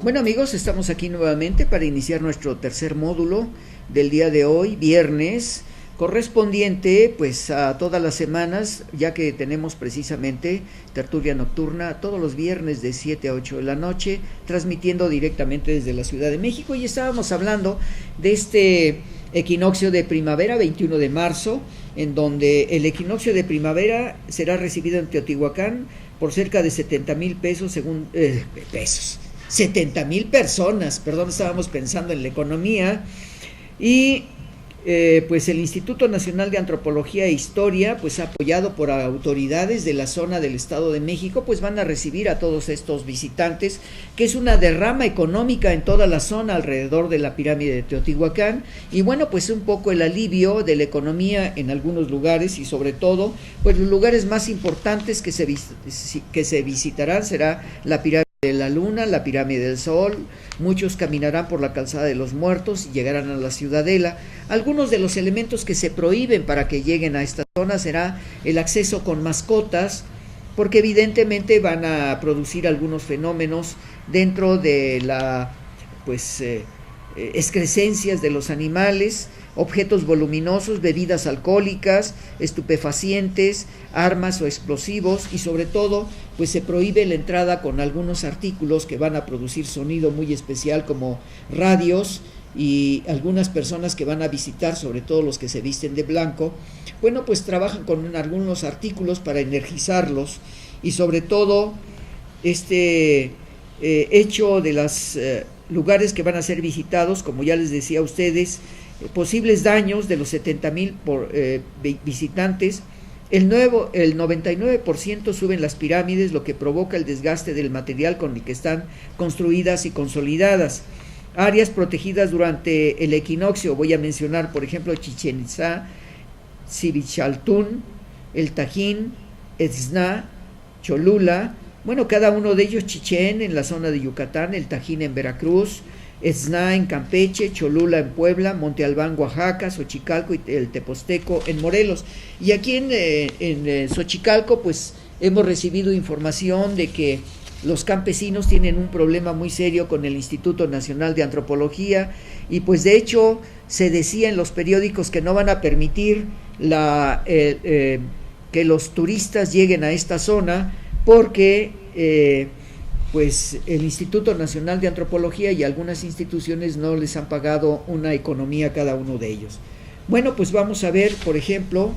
Bueno amigos, estamos aquí nuevamente para iniciar nuestro tercer módulo del día de hoy, viernes, correspondiente pues a todas las semanas, ya que tenemos precisamente tertulia nocturna todos los viernes de 7 a 8 de la noche, transmitiendo directamente desde la Ciudad de México, y estábamos hablando de este equinoccio de primavera, 21 de marzo, en donde el equinoccio de primavera será recibido en Teotihuacán por cerca de 70,000 pesos, según 70,000 personas, perdón, estábamos pensando en la economía, y pues el Instituto Nacional de Antropología e Historia, pues apoyado por autoridades de la zona del Estado de México, pues van a recibir a todos estos visitantes, que es una derrama económica en toda la zona alrededor de la pirámide de Teotihuacán, y bueno, pues un poco el alivio de la economía en algunos lugares, y sobre todo, pues los lugares más importantes que se visitarán será la pirámide de la Luna, la pirámide del Sol. Muchos caminarán por la calzada de los Muertos y llegarán a la Ciudadela. Algunos de los elementos que se prohíben para que lleguen a esta zona será el acceso con mascotas, porque evidentemente van a producir algunos fenómenos dentro de la excrescencias de los animales, objetos voluminosos, bebidas alcohólicas, estupefacientes, armas o explosivos, y sobre todo pues se prohíbe la entrada con algunos artículos que van a producir sonido muy especial, como radios, y algunas personas que van a visitar, sobre todo los que se visten de blanco, bueno, pues trabajan con algunos artículos para energizarlos, y sobre todo hecho de los lugares que van a ser visitados, como ya les decía a ustedes, posibles daños de los 70,000 visitantes. El 99% suben las pirámides, lo que provoca el desgaste del material con el que están construidas y consolidadas. Áreas protegidas durante el equinoccio, voy a mencionar por ejemplo Chichén Itzá, Sivichaltún, el Tajín, Etzna, Cholula, bueno, cada uno de ellos, Chichén en la zona de Yucatán, el Tajín en Veracruz, Etzna en Campeche, Cholula en Puebla, Monte Albán, Oaxaca, Xochicalco y el Teposteco en Morelos. Y aquí en Xochicalco pues hemos recibido información de que los campesinos tienen un problema muy serio con el Instituto Nacional de Antropología, y pues de hecho se decía en los periódicos que no van a permitir que los turistas lleguen a esta zona, porque pues el Instituto Nacional de Antropología y algunas instituciones no les han pagado una economía a cada uno de ellos. Bueno, pues vamos a ver, por ejemplo,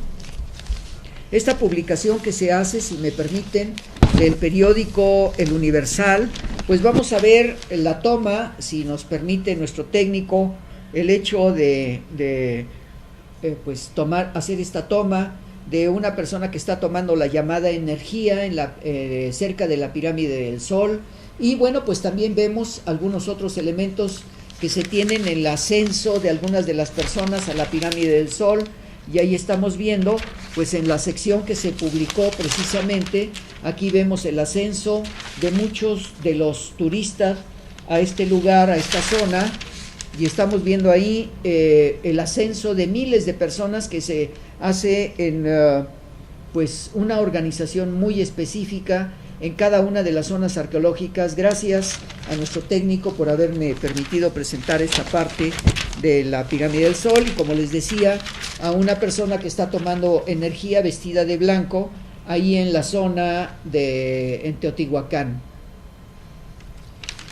esta publicación que se hace, si me permiten, del periódico El Universal. Pues vamos a ver la toma, si nos permite nuestro técnico, el hecho de hacer esta toma de una persona que está tomando la llamada energía cerca de la pirámide del Sol. Y bueno, pues también vemos algunos otros elementos que se tienen en el ascenso de algunas de las personas a la pirámide del Sol, y ahí estamos viendo pues en la sección que se publicó precisamente, aquí vemos el ascenso de muchos de los turistas a este lugar, a esta zona, y estamos viendo ahí el ascenso de miles de personas que se hace en pues una organización muy específica en cada una de las zonas arqueológicas. Gracias a nuestro técnico por haberme permitido presentar esta parte de la pirámide del Sol, y como les decía, a una persona que está tomando energía vestida de blanco ahí en la zona en Teotihuacán.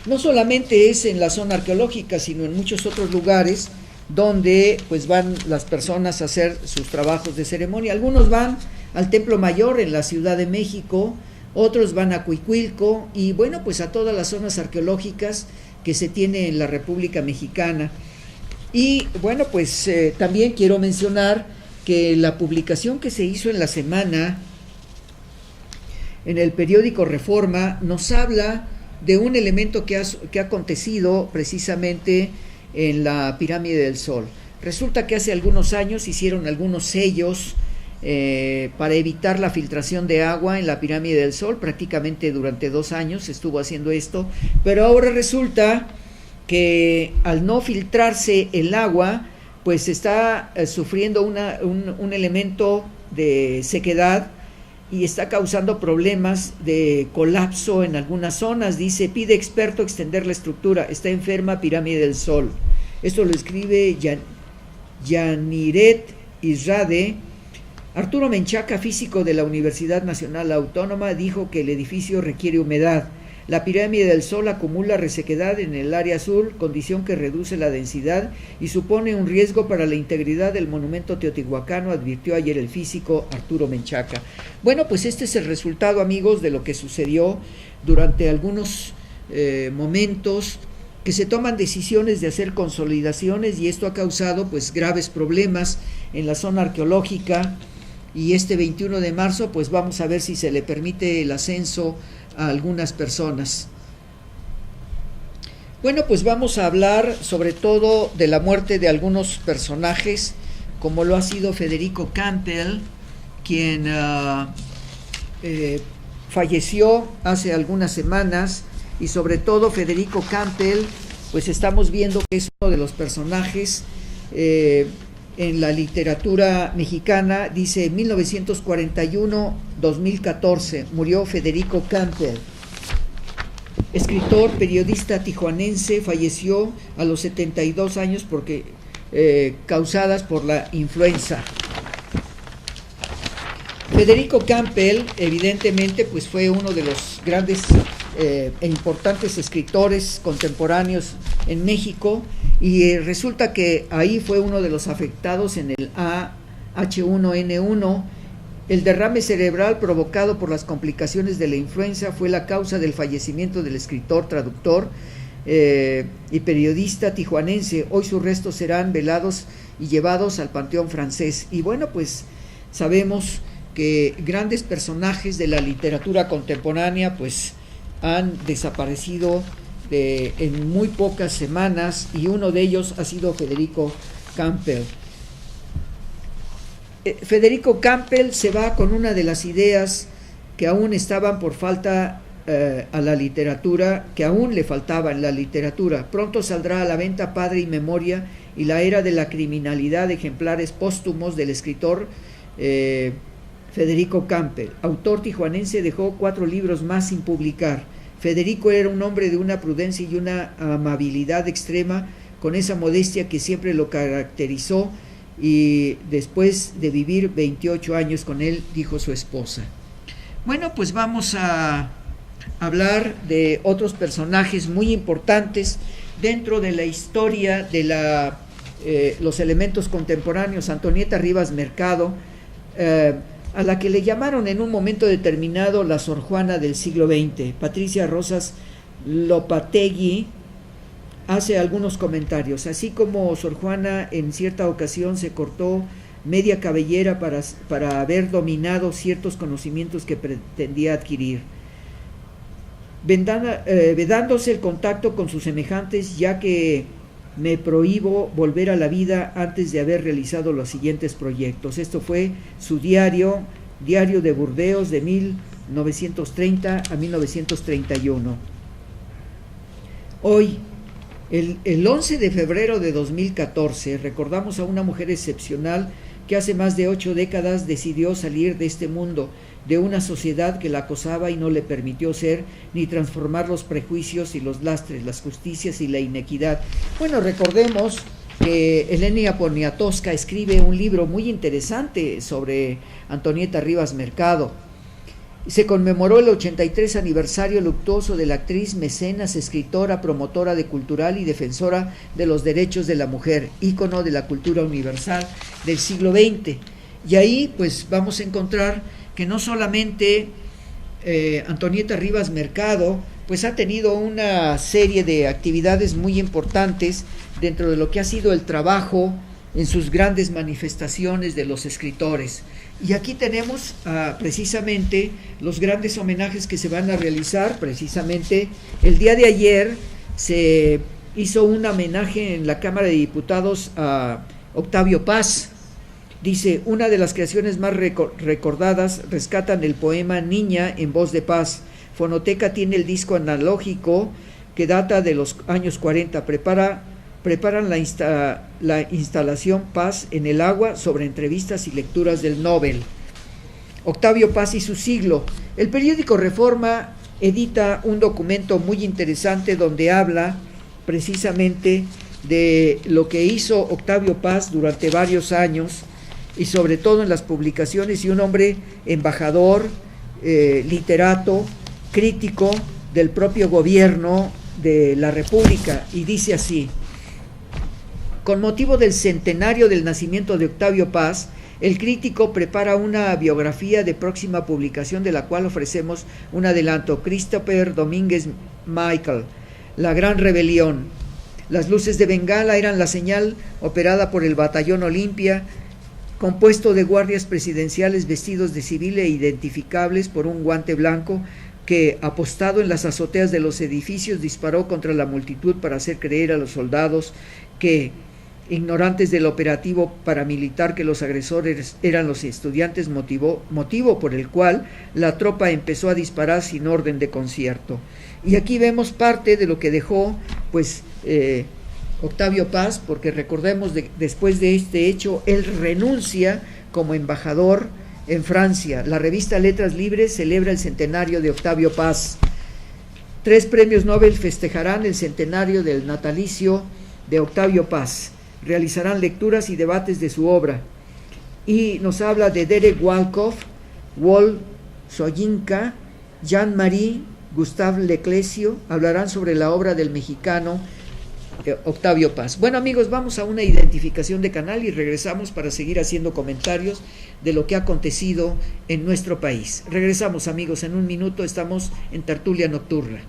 No solamente es en la zona arqueológica, sino en muchos otros lugares donde pues van las personas a hacer sus trabajos de ceremonia. Algunos van al Templo Mayor en la Ciudad de México, otros van a Cuicuilco, y bueno, pues a todas las zonas arqueológicas que se tiene en la República Mexicana. Y bueno, pues también quiero mencionar que la publicación que se hizo en la semana en el periódico Reforma nos habla de un elemento que ha acontecido precisamente en la pirámide del Sol. Resulta que hace algunos años hicieron algunos sellos para evitar la filtración de agua en la pirámide del Sol. Prácticamente durante 2 años se estuvo haciendo esto, pero ahora resulta que al no filtrarse el agua, pues está sufriendo un elemento de sequedad, y está causando problemas de colapso en algunas zonas. Dice, pide experto extender la estructura, está enferma Pirámide del Sol. Esto lo escribe Yaniret Israde. Arturo Menchaca, físico de la Universidad Nacional Autónoma, dijo que el edificio requiere humedad. La pirámide del Sol acumula resequedad en el área sur, condición que reduce la densidad y supone un riesgo para la integridad del monumento teotihuacano, advirtió ayer el físico Arturo Menchaca. Bueno, pues este es el resultado, amigos, de lo que sucedió durante algunos momentos, que se toman decisiones de hacer consolidaciones, y esto ha causado pues graves problemas en la zona arqueológica. Y este 21 de marzo pues vamos a ver si se le permite el ascenso a algunas personas. Bueno, pues vamos a hablar sobre todo de la muerte de algunos personajes, como lo ha sido Federico Campbell, quien falleció hace algunas semanas, y sobre todo Federico Campbell, pues estamos viendo que es uno de los personajes en la literatura mexicana. Dice 1941-2014 murió Federico Campbell, escritor, periodista tijuanense, falleció a los 72 años porque causadas por la influenza. Federico Campbell evidentemente pues fue uno de los grandes e importantes escritores contemporáneos en México, y resulta que ahí fue uno de los afectados en el H1N1. El derrame cerebral provocado por las complicaciones de la influenza fue la causa del fallecimiento del escritor, traductor y periodista tijuanense. Hoy sus restos serán velados y llevados al Panteón Francés. Y bueno, pues sabemos que grandes personajes de la literatura contemporánea pues han desaparecido en muy pocas semanas, y uno de ellos ha sido Federico Campbell. Federico Campbell se va con una de las ideas que aún estaban por falta a la literatura, que aún le faltaba en la literatura. Pronto saldrá a la venta Padre y Memoria y la era de la criminalidad, ejemplares póstumos del escritor Federico Campbell. Autor tijuanense, dejó 4 libros más sin publicar. Federico era un hombre de una prudencia y una amabilidad extrema, con esa modestia que siempre lo caracterizó, y después de vivir 28 años con él, dijo su esposa. Bueno, pues vamos a hablar de otros personajes muy importantes dentro de la historia de los elementos contemporáneos. Antonieta Rivas Mercado, a la que le llamaron en un momento determinado la Sor Juana del siglo XX. Patricia Rosas Lopategui hace algunos comentarios. Así como Sor Juana en cierta ocasión se cortó media cabellera para haber dominado ciertos conocimientos que pretendía adquirir, vedándose el contacto con sus semejantes, ya que me prohíbo volver a la vida antes de haber realizado los siguientes proyectos. Esto fue su diario de Burdeos, de 1930 a 1931. Hoy, el 11 de febrero de 2014, recordamos a una mujer excepcional que hace más de 8 décadas decidió salir de este mundo, de una sociedad que la acosaba y no le permitió ser ni transformar los prejuicios y los lastres, las justicias y la inequidad. Bueno, recordemos que Elena Poniatowska escribe un libro muy interesante sobre Antonieta Rivas Mercado. Se conmemoró el 83 aniversario luctuoso de la actriz, mecenas, escritora, promotora de cultural y defensora de los derechos de la mujer, ícono de la cultura universal del siglo XX. Y ahí pues vamos a encontrar que no solamente Antonieta Rivas Mercado pues ha tenido una serie de actividades muy importantes dentro de lo que ha sido el trabajo en sus grandes manifestaciones de los escritores. Y aquí tenemos precisamente los grandes homenajes que se van a realizar. Precisamente el día de ayer se hizo un homenaje en la Cámara de Diputados a Octavio Paz. Dice, una de las creaciones más recordadas rescatan el poema Niña en voz de Paz. Fonoteca tiene el disco analógico que data de los años 40. Preparan la instalación Paz en el agua, sobre entrevistas y lecturas del Nobel. Octavio Paz y su siglo. El periódico Reforma edita un documento muy interesante donde habla precisamente de lo que hizo Octavio Paz durante varios años y sobre todo en las publicaciones, y un hombre embajador, literato, crítico del propio gobierno de la República, y dice así: con motivo del centenario del nacimiento de Octavio Paz, el crítico prepara una biografía de próxima publicación, de la cual ofrecemos un adelanto. Christopher Domínguez Michael, La Gran Rebelión. Las luces de Bengala eran la señal operada por el Batallón Olimpia, compuesto de guardias presidenciales vestidos de civil e identificables por un guante blanco, que, apostado en las azoteas de los edificios, disparó contra la multitud para hacer creer a los soldados que, ignorantes del operativo paramilitar, que los agresores eran los estudiantes, motivo por el cual la tropa empezó a disparar sin orden de concierto. Y aquí vemos parte de lo que dejó Octavio Paz, porque recordemos, después de este hecho, él renuncia como embajador en Francia. La revista Letras Libres celebra el centenario de Octavio Paz. 3 premios Nobel festejarán el centenario del natalicio de Octavio Paz. Realizarán lecturas y debates de su obra. Y nos habla de Derek Walkoff, Wol Soyinka, Jean-Marie, Gustave Leclésio. Hablarán sobre la obra del mexicano Octavio Paz. Bueno, amigos, vamos a una identificación de canal y regresamos para seguir haciendo comentarios de lo que ha acontecido en nuestro país. Regresamos, amigos, en un minuto. Estamos en Tertulia Nocturna.